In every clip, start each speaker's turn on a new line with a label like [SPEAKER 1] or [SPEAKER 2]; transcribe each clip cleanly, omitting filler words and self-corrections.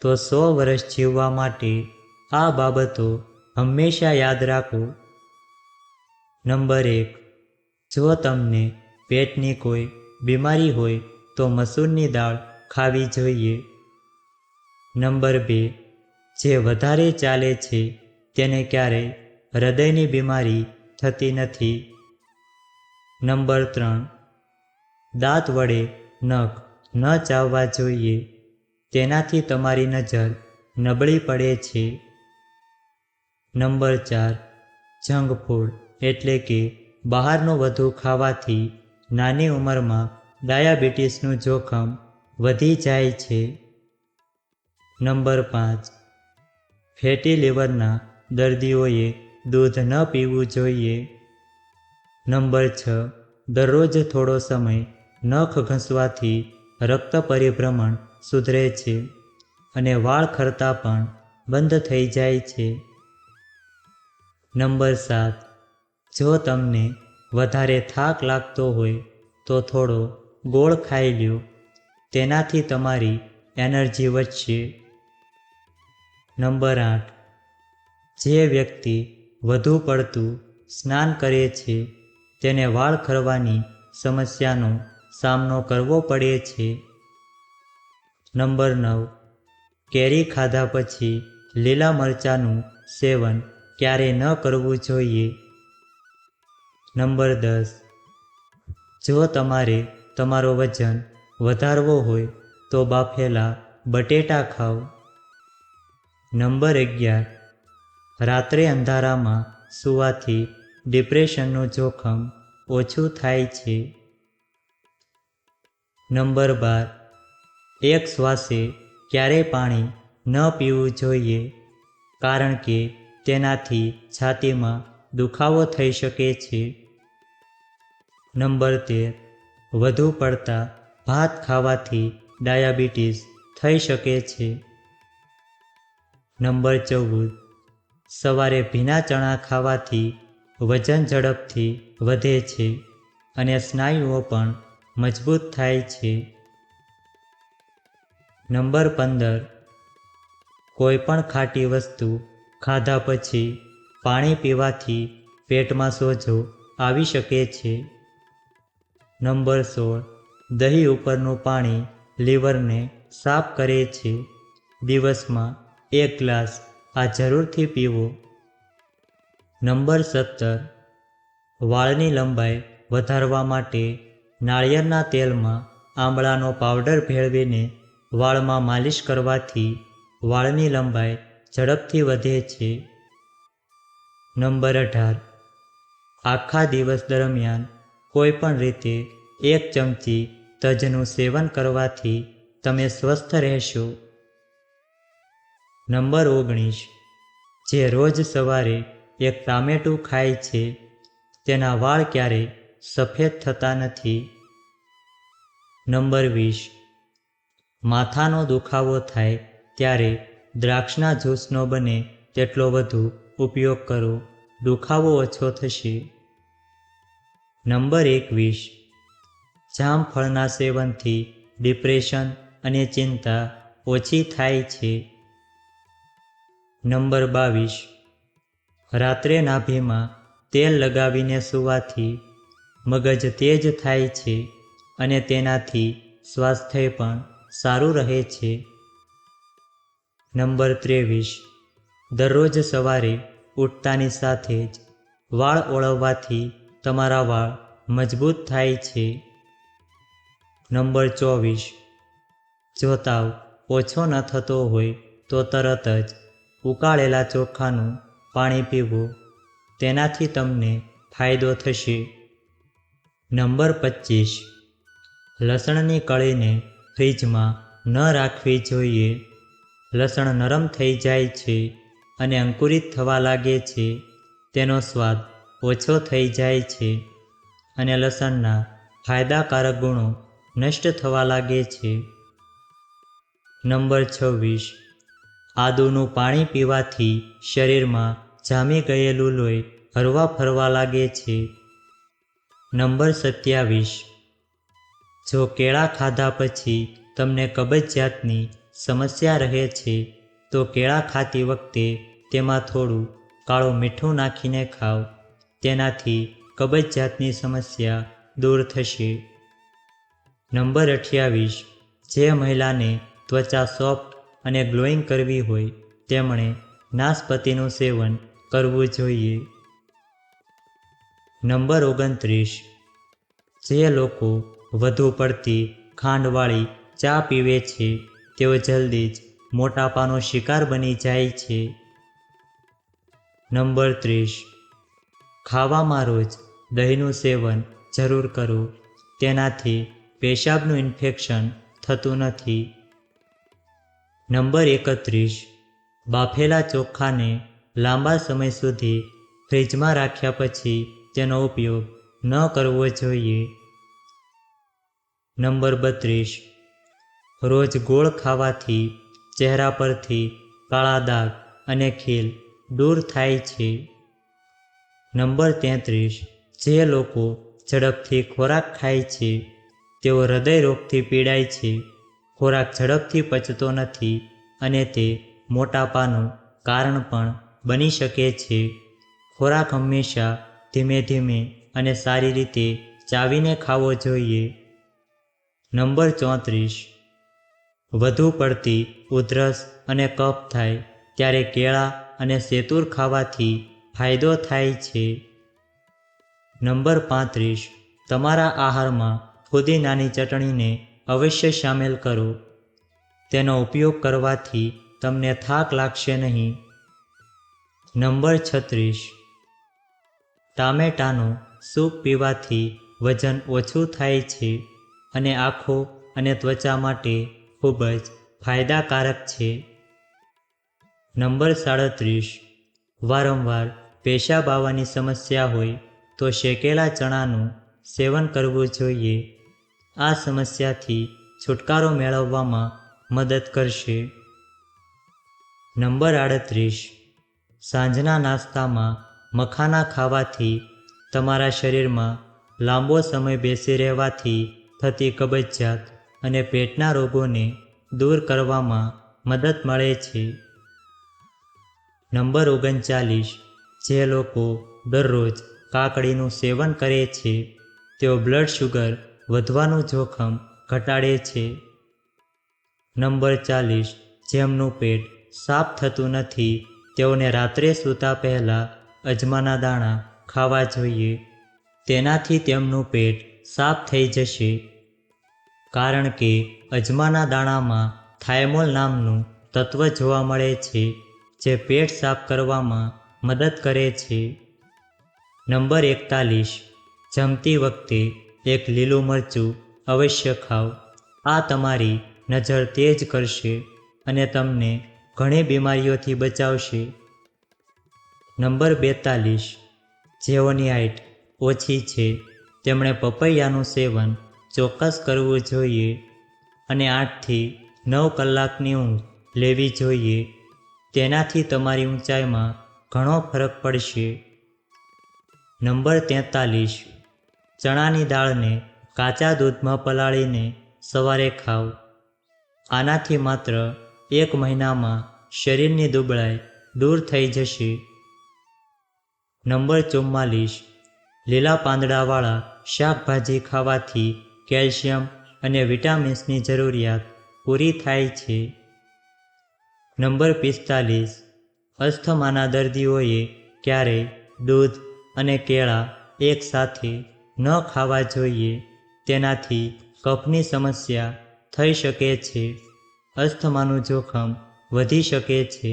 [SPEAKER 1] તો 100 વર્ષ જીવવા માટે આ બાબતો હંમેશા યાદ રાખો. નંબર 1, જો તમને પેટની કોઈ બીમારી હોય તો મસૂરની દાળ ખાવી જોઈએ. નંબર 2, જે વધારે ચાલે છે તેને ક્યારેય હૃદયની બીમારી થતી નથી. નંબર 3, દાંત વડે નખ ન ચાવવા જોઈએ, તેનાથી તમારી નજર નબળી પડે છે. નંબર 4, જંક ફૂડ એટલે કે બહારનું વધુ ખાવાથી નાની ઉંમરમાં ડાયાબિટીસનું જોખમ વધી જાય છે. નંબર 5, ફેટી લીવરના દર્દીઓએ દૂધ ન પીવું જોઈએ. નંબર 6, દરરોજ થોડો સમય નખ ઘસવાથી રક્ત પરિભ્રમણ સુધરે છે અને વાળ ખરતા પણ બંધ થઈ જાય છે. નંબર 7, જો તમને વધારે થાક લાગતો હોય તો થોડો ગોળ ખાઈ લ્યો, તેનાથી તમારી એનર્જી વધશે. નંબર 8, જે વ્યક્તિ વધુ પડતું સ્નાન કરે છે તેને વાળ ખરવાની સમસ્યાનો સામનો કરવો પડે છે. નંબર 9, કેરી ખાધા પછી લીલા મરચાંનું સેવન ક્યારેય ન કરવું જોઈએ. નંબર 10, જો તમારે તમારો વજન વધારવો હોય તો બાફેલા બટેટા ખાઓ. નંબર 11, રાત્રે અંધારામાં સૂવાથી ડિપ્રેશનનું જોખમ ઓછું થાય છે. નંબર 12, એક શ્વાસે ક્યારેય પાણી ન પીવું જોઈએ, કારણ કે તેનાથી છાતીમાં દુખાવો થઈ શકે છે. નંબર 13, વધુ પડતા ભાત ખાવાથી ડાયાબિટીસ થઈ શકે છે. નંબર 14, સવારે ભીના ચણા ખાવાથી વજન ઝડપથી વધે છે અને સ્નાયુઓ પણ મજબૂત થાય છે. નંબર 15, કોઈ પણ ખાટી વસ્તુ ખાધા પછી પાણી પીવાથી પેટમાં સોજો આવી શકે છે. નંબર 16, દહીં ઉપરનું પાણી લીવરને સાફ કરે છે. દિવસમાં 1 ગ્લાસ આ જરૂરથી પીવો. નંબર 17, વાળની લંબાઈ વધારવા માટે નાળિયેરના તેલમાં આમળાનો પાવડર ભેળવીને વાળમાં માલિશ કરવાથી વાળની લંબાઈ ઝડપથી વધે છે. નંબર 18, આખા દિવસ દરમિયાન કોઈ પણ રીતે 1 ચમચી તજનું સેવન કરવાથી તમે સ્વસ્થ રહેશો. નંબર 19, જે રોજ સવારે 1 ટામેટું ખાય છે તેના વાળ ક્યારેય સફેદ થતા નથી. નંબર 20, માથાનો દુખાવો થાય ત્યારે દ્રાક્ષના જ્યુસનો બને તેટલો વધુ ઉપયોગ કરો, દુખાવો ઓછો થશે. નંબર 21, જામફળના સેવનથી ડિપ્રેશન અને ચિંતા ઓછી થાય છે. નંબર 22, રાત્રે નાભીમાં તેલ લગાવીને સૂવાથી મગજ તેજ થાય છે અને તેનાથી સ્વાસ્થ્ય પણ સારું રહે છે. નંબર 23, દરરોજ સવારે ઉઠતાની સાથે જ વાળ ઓળવવાથી તમારા વાળ મજબૂત થાય છે. નંબર 24, જો તાવ ઓછો ન થતો હોય તો તરત જ ઉકાળેલા ચોખાનું પાણી પીવું, તેનાથી તમને ફાયદો થશે. નંબર 25, લસણની કળીને ફ્રીજમાં ન રાખવી જોઈએ. લસણ નરમ થઈ જાય છે અને અંકુરિત થવા લાગે છે, તેનો સ્વાદ ઓછો થઈ જાય છે અને લસણના ફાયદાકારક ગુણો નષ્ટ થવા લાગે છે. નંબર 26, આદુનું પાણી પીવાથી શરીરમાં જામી ગયેલું લોહી હરવા ફરવા લાગે છે. નંબર 27, જો કેળા ખાધા પછી તમને કબજિયાતની સમસ્યા રહે છે તો કેળા ખાતી વખતે તેમાં થોડું કાળું મીઠું નાખીને ખાઓ. તેનાથી કબજિયાતની સમસ્યા દૂર થશે. નંબર 28. જે મહિલાને ત્વચા સોફ્ટ અને ગ્લોઈંગ કરવી હોય તેમણે નાશપતીનું સેવન કરવું જોઈએ. નંબર 29. જે લોકો વધુ પડતી ખાંડવાળી ચા પીવે છે તેઓ જલ્દી જ મોટાપાનો શિકાર બની જાય છે. નંબર 30. ખાવામાં રોજ દહીંનું સેવન જરૂર કરો. તેનાથી પેશાબનું ઇન્ફેક્શન થતું નથી. નંબર 31. બાફેલા ચોખાને લાંબા સમય સુધી ફ્રિજમાં રાખ્યા પછી તેનો ઉપયોગ ન કરવો જોઈએ. નંબર 32. રોજ ગોળ ખાવાથી ચહેરા પરથી કાળા દાગ અને ખીલ દૂર થાય છે. નંબર 33. જે લોકો ઝડપથી ખોરાક ખાય છે તેઓ હૃદય રોગથી પીડાય છે. ખોરાક ઝડપથી પચતો નથી અને તે મોટાપાનું કારણ પણ બની શકે છે. ખોરાક હંમેશા ધીમે ધીમે અને સારી રીતે ચાવીને ખાવો જોઈએ. નંબર 34. વધુ પડતી ઉધરસ અને કફ થાય ત્યારે કેળા અને સેતુર ખાવાથી ફાયદો થાય છે. નંબર 35. તમારા આહારમાં ફુદીનાની ચટણીને અવશ્ય સામેલ કરો. તેનો ઉપયોગ કરવાથી તમને થાક લાગશે નહીં. નંબર 36. ટામેટાનો સૂપ પીવાથી વજન ઓછું થાય છે અને આંખો અને ત્વચા માટે ખૂબ જ ફાયદાકારક છે. નંબર 37. વારંવાર પેશાબ આવવાની સમસ્યા હોય તો શેકેલા ચણાનું સેવન કરવું જોઈએ. આ સમસ્યાથી છુટકારો મેળવવામાં મદદ કરશે. નંબર 38. સાંજના નાસ્તામાં મખાના ખાવાથી તમારા શરીરમાં લાંબો સમય બેસી રહેવાથી થતી કબજિયાત અને પેટના રોગોને દૂર કરવામાં મદદ મળે છે. નંબર 39. જે લોકો દરરોજ કાકડીનું સેવન કરે છે તેઓ બ્લડ શુગર વધવાનું જોખમ ઘટાડે છે. નંબર 40. જેમનું પેટ સાફ થતું નથી તેઓને રાત્રે સૂતા પહેલાં અજમાના દાણા ખાવા જોઈએ. તેનાથી તેમનું પેટ સાફ થઈ જશે. કારણ કે અજમાના દાણામાં થાઇમોલ નામનું તત્વ જોવા મળે છે જે પેટ સાફ કરવામાં મદદ કરે છે. નંબર 41. જમતી વખતે એક લીલું મરચું અવશ્ય ખાઓ. આ તમારી નજર તેજ કરશે અને તમને ઘણી બીમારીઓથી બચાવશે. નંબર 42. જેઓની હાઇટ ઓછી છે તેમણે પપૈયાનું સેવન ચોક્કસ કરવું જોઈએ અને 8 થી 9 કલાકની ઊંઘ લેવી જોઈએ. તેનાથી તમારી ઊંચાઈમાં ઘણો ફરક પડશે. નંબર 43. ચણાની દાળને કાચા દૂધમાં પલાળીને સવારે ખાઓ. આનાથી માત્ર 1 મહિનામાં શરીરની દુબળાઈ દૂર થઈ જશે. નંબર 44. લીલા પાંદડાવાળા શાકભાજી ખાવાથી કેલ્શિયમ અને વિટામિન્સની જરૂરિયાત પૂરી થાય છે. નંબર 45. અસ્થમાના દર્દીઓએ ક્યારેય દૂધ અને કેળા એકસાથે ન ખાવા જોઈએ. તેનાથી કફની સમસ્યા થઈ શકે છે. અસ્થમાનું જોખમ વધી શકે છે.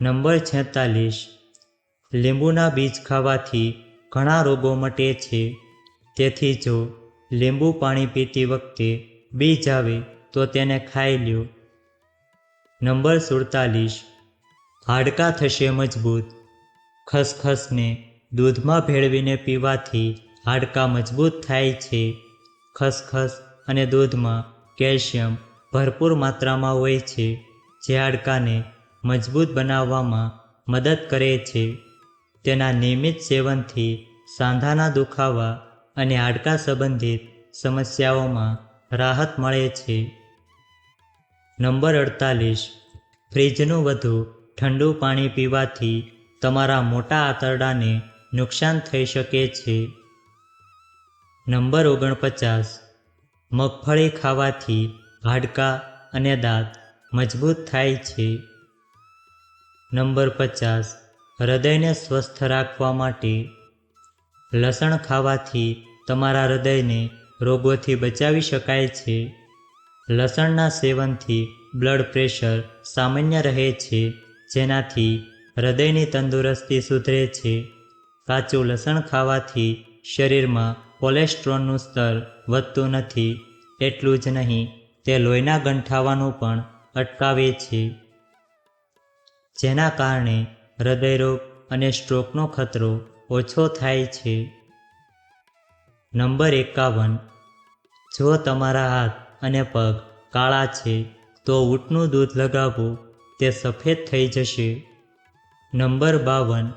[SPEAKER 1] નંબર 46. લીંબુના બીજ ખાવાથી ઘણા રોગો મટે છે. તેથી જો લીંબુ પાણી પીતી વખતે બીજ આવે તો તેને ખાઈ લ્યો. નંબર 47. હાડકાં થશે મજબૂત. ખસખસને દૂધમાં ભેળવીને પીવાથી હાડકાં મજબૂત થાય છે. ખસખસ અને દૂધમાં કેલ્શિયમ ભરપૂર માત્રામાં હોય છે જે હાડકાંને મજબૂત બનાવવામાં મદદ કરે છે. તેના નિયમિત સેવનથી સાંધાના દુખાવા અને હાડકાં સંબંધિત સમસ્યાઓમાં રાહત મળે છે. નંબર 48. ફ્રીજનું વધુ ઠંડુ પાણી પીવાથી તમારા મોટા આંતરડાને નુકસાન થઈ શકે છે. નંબર 49. મગફળી ખાવાથી હાડકાં અને દાંત મજબૂત થાય છે. નંબર 50. હૃદયને સ્વસ્થ રાખવા માટે લસણ ખાવાથી તમારા હૃદયને રોગોથી બચાવી શકાય છે. લસણના સેવનથી બ્લડ પ્રેશર સામાન્ય રહે છે, જેનાથી હૃદયની તંદુરસ્તી સુધરે છે. કાચું લસણ ખાવાથી શરીરમાં કોલેસ્ટ્રોલનું સ્તર વધતું નથી. એટલું જ નહીં, તે લોહીના ગંઠાવાનું પણ અટકાવે છે, જેના કારણે હૃદયરોગ અને સ્ટ્રોકનો ખતરો ઓછો થાય છે. નંબર 51. જો તમારા હાથ અને પગ કાળા છે તો ઊંટનું દૂધ લગાવો, તે સફેદ થઈ જશે. નંબર 52.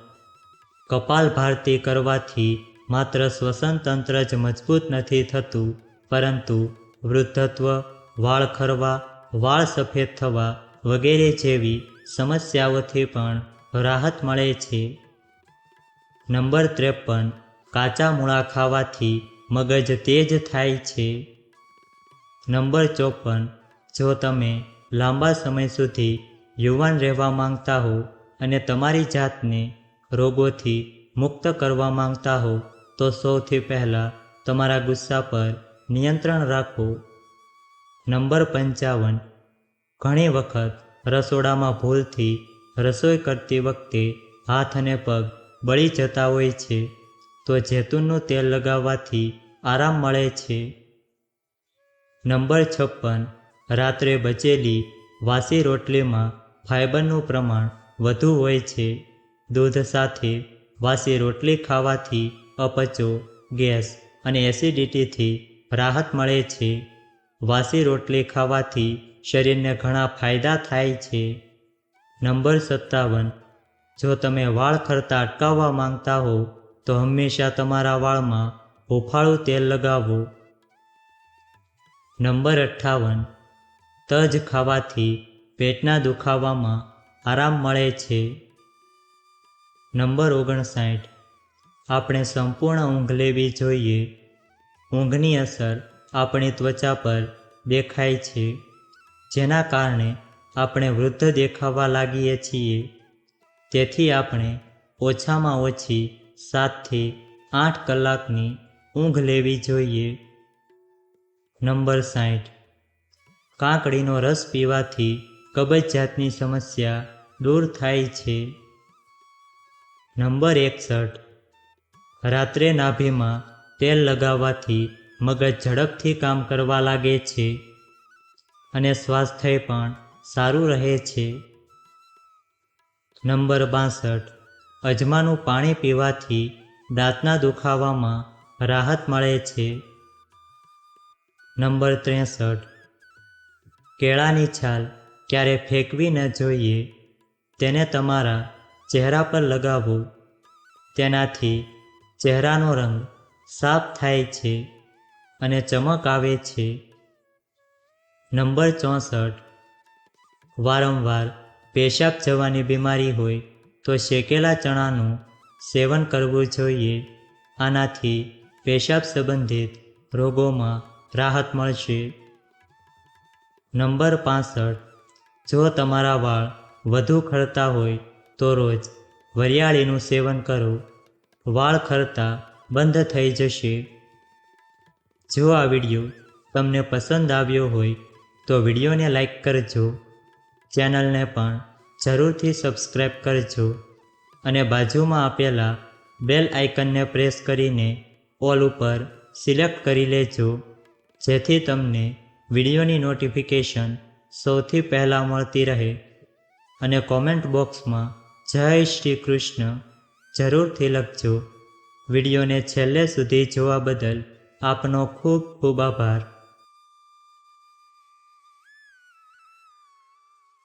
[SPEAKER 1] કપાલભાતિ કરવાથી માત્ર શ્વસન તંત્ર જ મજબૂત નથી થતું, પરંતુ વૃદ્ધત્વ, વાળ ખરવા, વાળ સફેદ થવા વગેરે જેવી સમસ્યાઓથી પણ રાહત મળે છે. નંબર 53. કાચા મૂળા ખાવાથી મગજ તેજ થાય છે. નંબર 54. જો તમે લાંબા સમય સુધી યુવાન રહેવા માંગતા હો અને તમારી જાતને રોગોથી મુક્ત કરવા માંગતા હો તો સૌથી પહેલાં તમારા ગુસ્સા પર નિયંત્રણ રાખો. નંબર 55. ઘણી વખત રસોડામાં ભૂલથી રસોઈ કરતી વખતે હાથ અને પગ બળી જતા હોય છે, તો જૈતુનનું તેલ લગાવવાથી આરામ મળે છે. નંબર 56. રાત્રે બચેલી વાસી રોટલીમાં ફાઇબરનું પ્રમાણ વધુ હોય છે. દૂધ સાથે વાસી રોટલી ખાવાથી અપચો, ગેસ અને એસિડિટીથી રાહત મળે છે. વાસી રોટલી ખાવાથી શરીરને ઘણા ફાયદા થાય છે. નંબર 57. જો તમે વાળ ખરતા અટકાવવા માંગતા હો તો હંમેશા તમારા વાળમાં હૂંફાળું તેલ લગાવો. નંબર 58. તજ ખાવાથી પેટના દુખાવામાં આરામ મળે છે. નંબર 59. આપણે સંપૂર્ણ ઊંઘ લેવી જોઈએ. ઊંઘની અસર આપણી ત્વચા પર દેખાય છે, જેના કારણે આપણે વૃદ્ધ દેખાવા લાગીએ છીએ. તેથી આપણે ઓછામાં ઓછી 7 થી 8 કલાકની ઊંઘ લેવી જોઈએ. નંબર 60. કાકડીનો રસ પીવાથી કબજિયાતની સમસ્યા દૂર થાય છે. નંબર 61. રાત્રે નાભીમાં તેલ લગાવવાથી મગજ ઝડપથી કામ કરવા લાગે છે અને સ્વાસ્થ્ય પણ સારું રહે છે. નંબર 62. અજમાનું પાણી પીવાથી દાંતના દુખાવામાં રાહત મળે છે. નંબર 63. કેળાની છાલ ક્યારે ફેંકવી ન જોઈએ. તેને તમારા ચહેરા પર લગાવો. તેનાથી ચહેરાનો રંગ સાફ થાય છે અને ચમક આવે છે. નંબર 64. વારંવાર પેશાબ જવાની બીમારી હોય તો શેકેલા ચણાનું સેવન કરવું જોઈએ. આનાથી પેશાબ સંબંધિત રોગોમાં રાહત મળશે. નંબર 65. જો તમારા વાળ વધુ ખરતા હોય તો રોજ વરિયાળીનું સેવન કરો. વાળ ખરતા બંધ થઈ જશે. જો આ વિડીયો તમને પસંદ આવ્યો હોય તો વિડીયોને લાઈક કરજો, ચેનલને પણ જરૂરથી સબસ્ક્રાઈબ કરજો અને બાજુમાં આપેલા બેલ આઇકનને પ્રેસ કરીને ઓલ ઉપર સિલેક્ટ કરી લેજો, જેથી તમને વિડીયોની નોટિફિકેશન સૌથી પહેલાં મળતી રહે. અને કોમેન્ટ બોક્સમાં જય શ્રી કૃષ્ણ જરૂરથી લખજો. વિડીયોને છેલ્લે સુધી જોવા બદલ આપનો ખૂબ ખૂબ આભાર.